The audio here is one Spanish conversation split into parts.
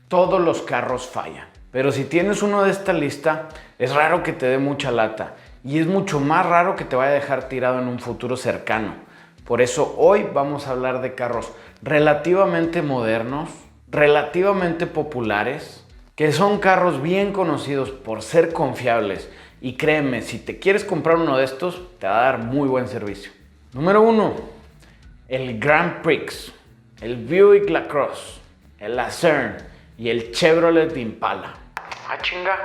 Todos los carros fallan, pero si tienes uno de esta lista, es raro que te dé mucha lata y es mucho más raro que te vaya a dejar tirado en un futuro cercano. Por eso hoy vamos a hablar de carros relativamente modernos, relativamente populares, que son carros bien conocidos por ser confiables y créeme, si te quieres comprar uno de estos, te va a dar muy buen servicio. Número 1, el Grand Prix, el Buick LaCrosse, el Lucerne y el Chevrolet Impala. Ah, chinga,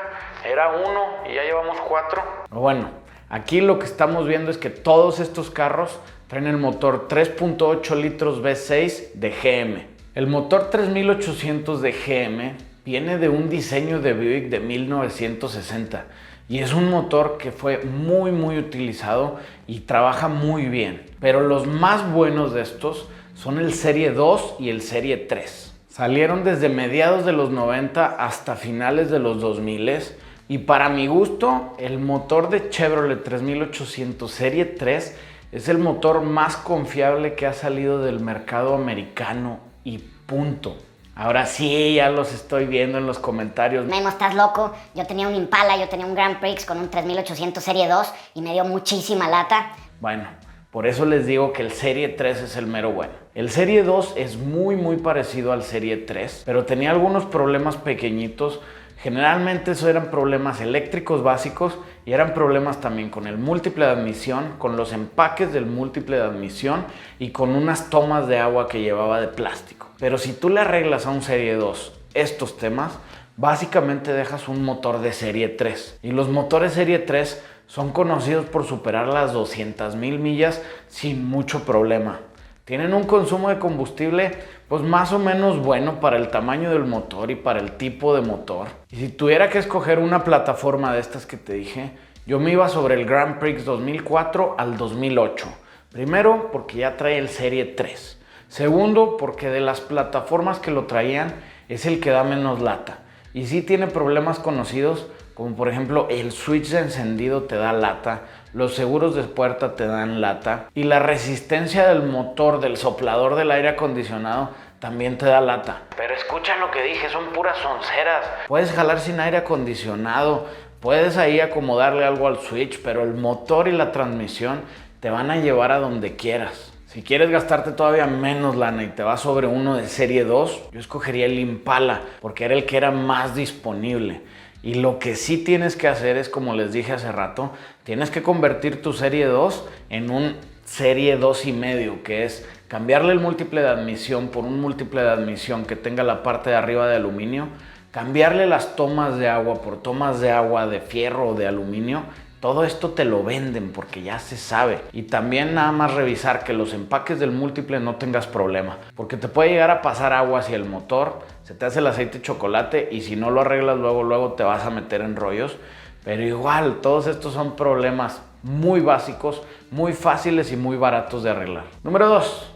era uno y ya llevamos 4. Bueno, aquí lo que estamos viendo es que todos estos carros traen el motor 3.8 litros V6 de GM. El motor 3800 de GM viene de un diseño de Buick de 1960 y es un motor que fue muy utilizado y trabaja muy bien. Pero los más buenos de estos son el Serie 2 y el Serie 3. Salieron desde mediados de los 90 hasta finales de los 2000 y para mi gusto el motor de Chevrolet 3800 Serie 3 es el motor más confiable que ha salido del mercado americano y punto. Ahora sí, ya los estoy viendo en los comentarios. Memo, estás loco. Yo tenía un Impala, yo tenía un Grand Prix con un 3800 Serie 2 y me dio muchísima lata. Bueno, por eso les digo que el Serie 3 es el mero bueno. El Serie 2 es muy parecido al Serie 3, pero tenía algunos problemas pequeñitos. Generalmente esos eran problemas eléctricos básicos y eran problemas también con el múltiple de admisión, con los empaques del múltiple de admisión y con unas tomas de agua que llevaba de plástico. Pero si tú le arreglas a un Serie 2 estos temas, básicamente dejas un motor de Serie 3. Y los motores Serie 3 son conocidos por superar las 200,000 millas sin mucho problema. Tienen un consumo de combustible pues más o menos bueno para el tamaño del motor y para el tipo de motor. Y si tuviera que escoger una plataforma de estas que te dije, yo me iba sobre el Grand Prix 2004 al 2008. Primero, porque ya trae el Serie 3. Segundo, porque de las plataformas que lo traían es el que da menos lata. Y sí tiene problemas conocidos, como por ejemplo el switch de encendido te da lata, los seguros de puerta te dan lata y la resistencia del motor del soplador del aire acondicionado también te da lata. Pero escucha lo que dije, son puras sonceras. Puedes jalar sin aire acondicionado, puedes ahí acomodarle algo al switch, pero el motor y la transmisión te van a llevar a donde quieras. Si quieres gastarte todavía menos lana y te vas sobre uno de Serie 2, yo escogería el Impala porque era el que era más disponible. Y lo que sí tienes que hacer es, como les dije hace rato, tienes que convertir tu Serie 2 en un Serie 2.5, que es cambiarle el múltiple de admisión por un múltiple de admisión que tenga la parte de arriba de aluminio, cambiarle las tomas de agua por tomas de agua de fierro o de aluminio. Todo esto te lo venden porque ya se sabe. Y también nada más revisar que los empaques del múltiple no tengas problema. Porque te puede llegar a pasar agua hacia el motor, se te hace el aceite de chocolate y si no lo arreglas luego te vas a meter en rollos. Pero igual, todos estos son problemas muy básicos, muy fáciles y muy baratos de arreglar. Número 2.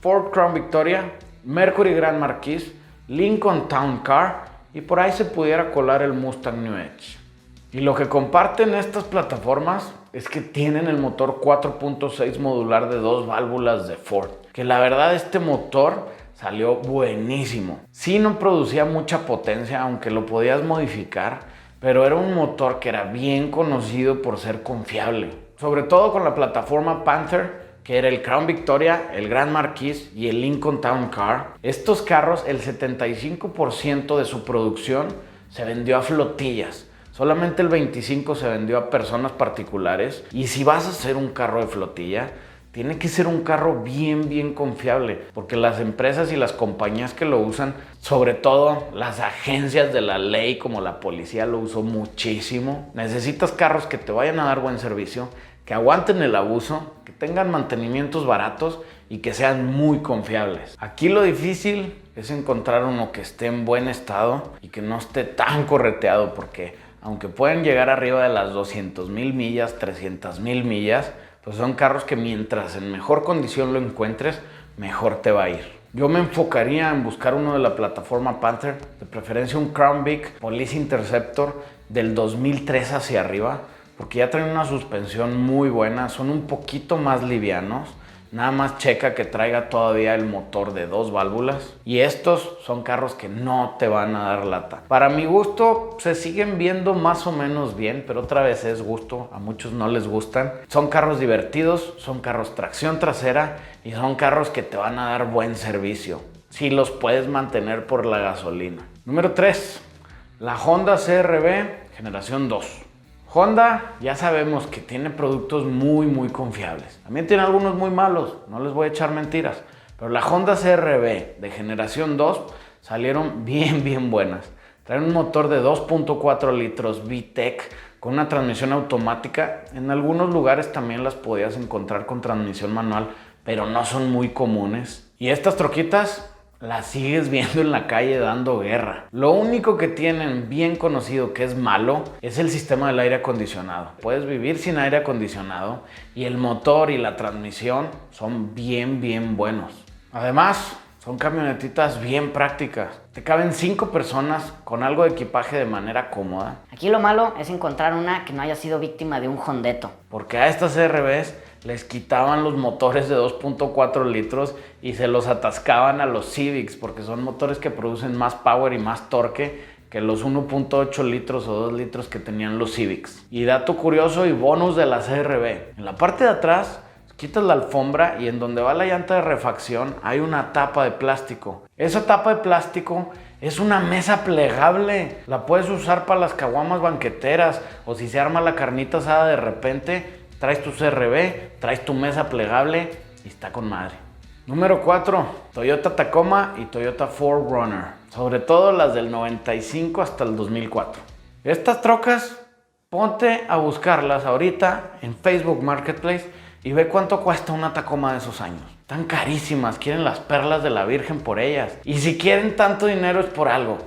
Ford Crown Victoria, Mercury Grand Marquis, Lincoln Town Car y por ahí se pudiera colar el Mustang New Edge. Y lo que comparten estas plataformas es que tienen el motor 4.6 modular de 2 válvulas de Ford. Que la verdad este motor salió buenísimo. Sí no producía mucha potencia, aunque lo podías modificar, pero era un motor que era bien conocido por ser confiable. Sobre todo con la plataforma Panther, que era el Crown Victoria, el Grand Marquis y el Lincoln Town Car. Estos carros, el 75% de su producción se vendió a flotillas. Solamente el 25% se vendió a personas particulares. Y si vas a hacer un carro de flotilla, tiene que ser un carro bien confiable. Porque las empresas y las compañías que lo usan, sobre todo las agencias de la ley como la policía lo usó muchísimo. Necesitas carros que te vayan a dar buen servicio, que aguanten el abuso, que tengan mantenimientos baratos y que sean muy confiables. Aquí lo difícil es encontrar uno que esté en buen estado y que no esté tan correteado porque aunque pueden llegar arriba de las 200,000 millas, 300,000 millas, pues son carros que mientras en mejor condición lo encuentres, mejor te va a ir. Yo me enfocaría en buscar uno de la plataforma Panther, de preferencia un Crown Vic Police Interceptor del 2003 hacia arriba, porque ya traen una suspensión muy buena, son un poquito más livianos Nada más checa que traiga todavía el motor de 2 válvulas. Y estos son carros que no te van a dar lata. Para mi gusto se siguen viendo más o menos bien, pero otra vez es gusto. A muchos no les gustan. Son carros divertidos, son carros tracción trasera y son carros que te van a dar buen servicio. Si los puedes mantener por la gasolina. Número 3. La Honda CR-V generación 2. Honda ya sabemos que tiene productos muy confiables. También tiene algunos muy malos, no les voy a echar mentiras. Pero la Honda CR-V de generación 2 salieron bien buenas. Traen un motor de 2.4 litros VTEC con una transmisión automática. En algunos lugares también las podías encontrar con transmisión manual, pero no son muy comunes. Y estas troquitas las sigues viendo en la calle dando guerra. Lo único que tienen bien conocido que es malo es el sistema del aire acondicionado. Puedes vivir sin aire acondicionado y el motor y la transmisión son bien buenos. Además, son camionetitas bien prácticas. Te caben 5 personas con algo de equipaje de manera cómoda. Aquí lo malo es encontrar una que no haya sido víctima de un Hondeto. Porque a estas CR-Vs les quitaban los motores de 2.4 litros y se los atascaban a los Civics porque son motores que producen más power y más torque que los 1.8 litros o 2 litros que tenían los Civics. Y dato curioso y bonus de la CR-V. En la parte de atrás quitas la alfombra y en donde va la llanta de refacción hay una tapa de plástico. Esa tapa de plástico es una mesa plegable. La puedes usar para las caguamas banqueteras o si se arma la carnita asada de repente. Traes tu CR-V, traes tu mesa plegable y está con madre. Número 4. Toyota Tacoma y Toyota 4Runner. Sobre todo las del 95 hasta el 2004. Estas trocas, ponte a buscarlas ahorita en Facebook Marketplace y ve cuánto cuesta una Tacoma de esos años. Están carísimas, quieren las perlas de la Virgen por ellas. Y si quieren tanto dinero es por algo.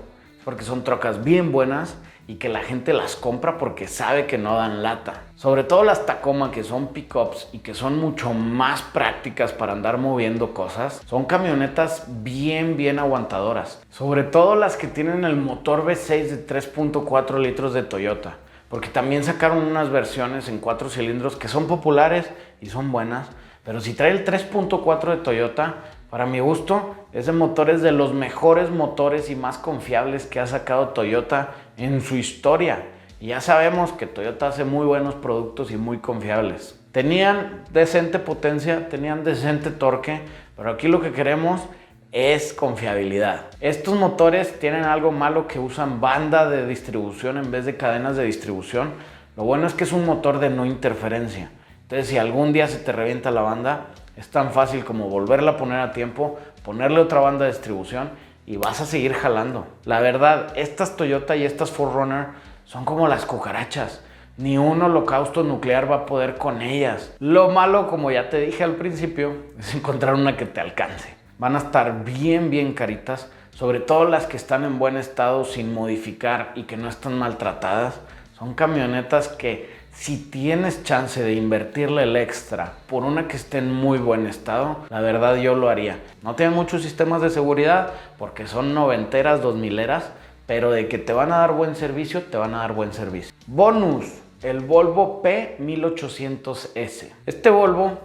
Porque son trocas bien buenas y que la gente las compra porque sabe que no dan lata. Sobre todo las Tacoma, que son pickups y que son mucho más prácticas para andar moviendo cosas, son camionetas bien aguantadoras. Sobre todo las que tienen el motor V6 de 3.4 litros de Toyota, porque también sacaron unas versiones en 4 cilindros que son populares y son buenas, pero si trae el 3.4 de Toyota, para mi gusto, ese motor es de los mejores motores y más confiables que ha sacado Toyota en su historia. Y ya sabemos que Toyota hace muy buenos productos y muy confiables. Tenían decente potencia, tenían decente torque, pero aquí lo que queremos es confiabilidad. Estos motores tienen algo malo que usan banda de distribución en vez de cadenas de distribución. Lo bueno es que es un motor de no interferencia. Entonces, si algún día se te revienta la banda, es tan fácil como volverla a poner a tiempo, ponerle otra banda de distribución y vas a seguir jalando. La verdad, estas Toyota y estas 4Runner son como las cucarachas. Ni un holocausto nuclear va a poder con ellas. Lo malo, como ya te dije al principio, es encontrar una que te alcance. Van a estar bien caritas, sobre todo las que están en buen estado sin modificar y que no están maltratadas. Son camionetas que si tienes chance de invertirle el extra por una que esté en muy buen estado, la verdad yo lo haría. No tienen muchos sistemas de seguridad porque son noventeras, 2000eras, pero de que te van a dar buen servicio, te van a dar buen servicio. Bonus, el Volvo P1800S. Este Volvo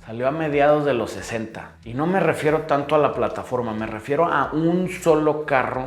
salió a mediados de los 60 y no me refiero tanto a la plataforma, me refiero a un solo carro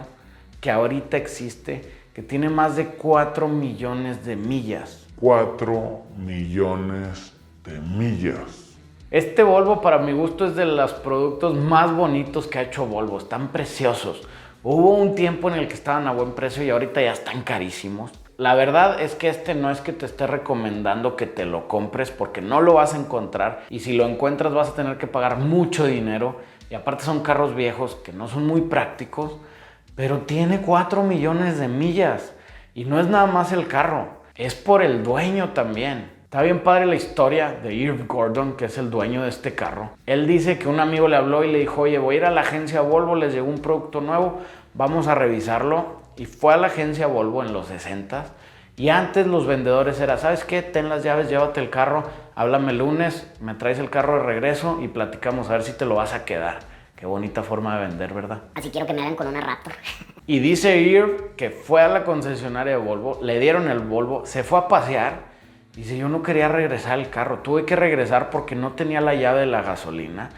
que ahorita existe que tiene más de 4 millones de millas. 4 millones de millas. Este Volvo para mi gusto es de los productos más bonitos que ha hecho Volvo. Están preciosos. Hubo un tiempo en el que estaban a buen precio y ahorita ya están carísimos. La verdad es que este no es que te esté recomendando que te lo compres porque no lo vas a encontrar y si lo encuentras vas a tener que pagar mucho dinero y aparte son carros viejos que no son muy prácticos, pero tiene 4 millones de millas y no es nada más el carro. Es por el dueño también. Está bien padre la historia de Irv Gordon, que es el dueño de este carro. Él dice que un amigo le habló y le dijo, oye, voy a ir a la agencia Volvo, les llegó un producto nuevo, vamos a revisarlo. Y fue a la agencia Volvo en los 60s. Y antes los vendedores era, ¿sabes qué? Ten las llaves, llévate el carro, háblame el lunes, me traes el carro de regreso y platicamos a ver si te lo vas a quedar. Qué bonita forma de vender, ¿verdad? Así quiero que me hagan con una Raptor. Y dice Irv que fue a la concesionaria de Volvo, le dieron el Volvo, se fue a pasear Dice, yo no quería regresar al carro, tuve que regresar porque no tenía la llave de la gasolina.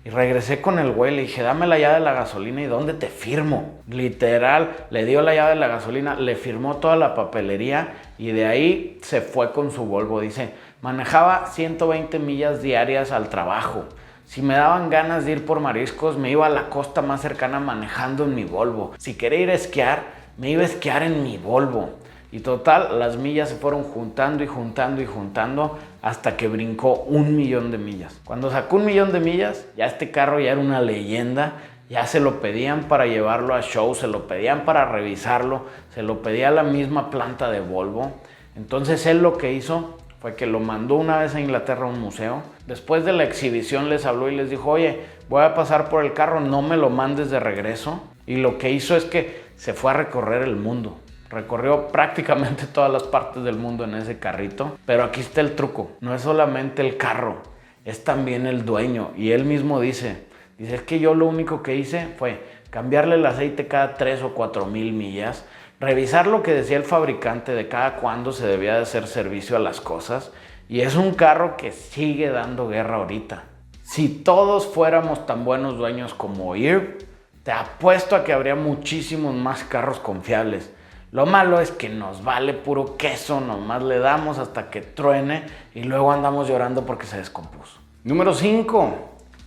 Y regresé con el güey, le dije, dame la llave de la gasolina y ¿dónde te firmo? Literal, le dio la llave de la gasolina, le firmó toda la papelería y de ahí se fue con su Volvo. Dice, manejaba 120 millas diarias al trabajo. Si me daban ganas de ir por mariscos, me iba a la costa más cercana manejando en mi Volvo. Si quería ir a esquiar, me iba a esquiar en mi Volvo. Y total, las millas se fueron juntando y juntando y juntando hasta que brincó 1 millón de millas. Cuando sacó 1 millón de millas, ya este carro ya era una leyenda. Ya se lo pedían para llevarlo a shows, se lo pedían para revisarlo, se lo pedía a la misma planta de Volvo. Entonces él lo que hizo fue que lo mandó una vez a Inglaterra a un museo. Después de la exhibición les habló y les dijo, oye, voy a pasar por el carro, no me lo mandes de regreso. Y lo que hizo es que se fue a recorrer el mundo. Recorrió prácticamente todas las partes del mundo en ese carrito. Pero aquí está el truco. No es solamente el carro, es también el dueño. Y él mismo dice, es que yo lo único que hice fue cambiarle el aceite cada 3 o 4 mil millas. Revisar lo que decía el fabricante de cada cuándo se debía de hacer servicio a las cosas. Y es un carro que sigue dando guerra ahorita. Si todos fuéramos tan buenos dueños como Irv, te apuesto a que habría muchísimos más carros confiables. Lo malo es que nos vale puro queso, nomás le damos hasta que truene y luego andamos llorando porque se descompuso. Número 5.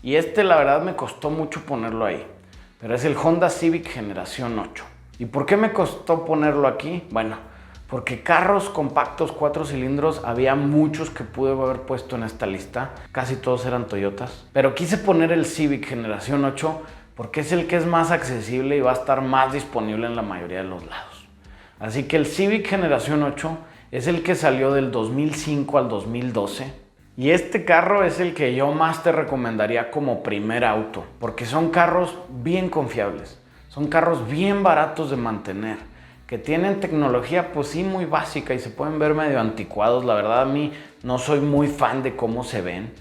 Y la verdad me costó mucho ponerlo ahí. Pero es el Honda Civic Generación 8. ¿Y por qué me costó ponerlo aquí? Bueno, porque carros compactos 4 cilindros había muchos que pude haber puesto en esta lista. Casi todos eran Toyotas. Pero quise poner el Civic Generación 8 porque es el que es más accesible y va a estar más disponible en la mayoría de los lados. Así que el Civic Generación 8 es el que salió del 2005 al 2012. Y este carro es el que yo más te recomendaría como primer auto. Porque son carros bien confiables. Son carros bien baratos de mantener. Que tienen tecnología pues sí muy básica y se pueden ver medio anticuados. La verdad a mí no soy muy fan de cómo se ven.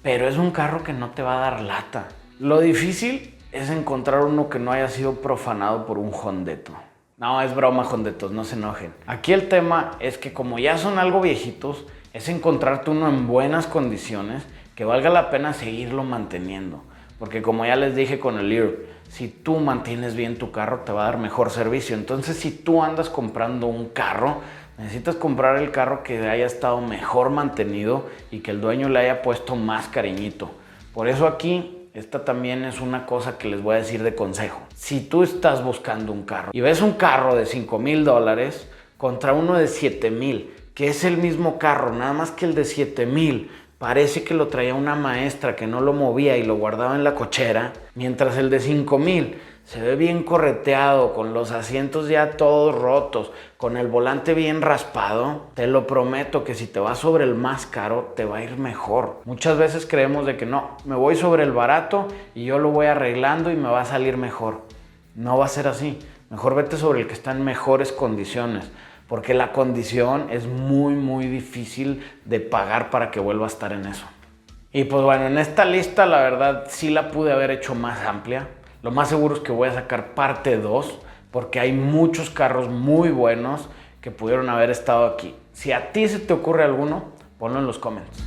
Pero es un carro que no te va a dar lata. Lo difícil es encontrar uno que no haya sido profanado por un Hondeto. No, es broma, Hondetos, no se enojen. Aquí el tema es que como ya son algo viejitos, es encontrarte uno en buenas condiciones que valga la pena seguirlo manteniendo. Porque como ya les dije con el Irv, si tú mantienes bien tu carro te va a dar mejor servicio. Entonces si tú andas comprando un carro, necesitas comprar el carro que haya estado mejor mantenido y que el dueño le haya puesto más cariñito. Por eso aquí esta también es una cosa que les voy a decir de consejo. Si tú estás buscando un carro y ves un carro de $5,000 contra uno de 7,000, que es el mismo carro, nada más que el de 7,000 parece que lo traía una maestra que no lo movía y lo guardaba en la cochera, mientras el de 5,000 se ve bien correteado, con los asientos ya todos rotos, con el volante bien raspado, te lo prometo que si te vas sobre el más caro, te va a ir mejor. Muchas veces creemos de que no, me voy sobre el barato y yo lo voy arreglando y me va a salir mejor. No va a ser así. Mejor vete sobre el que está en mejores condiciones, porque la condición es muy difícil de pagar para que vuelva a estar en eso. Y pues bueno, en esta lista la verdad sí la pude haber hecho más amplia. Lo más seguro es que voy a sacar parte 2 porque hay muchos carros muy buenos que pudieron haber estado aquí. Si a ti se te ocurre alguno, ponlo en los comments.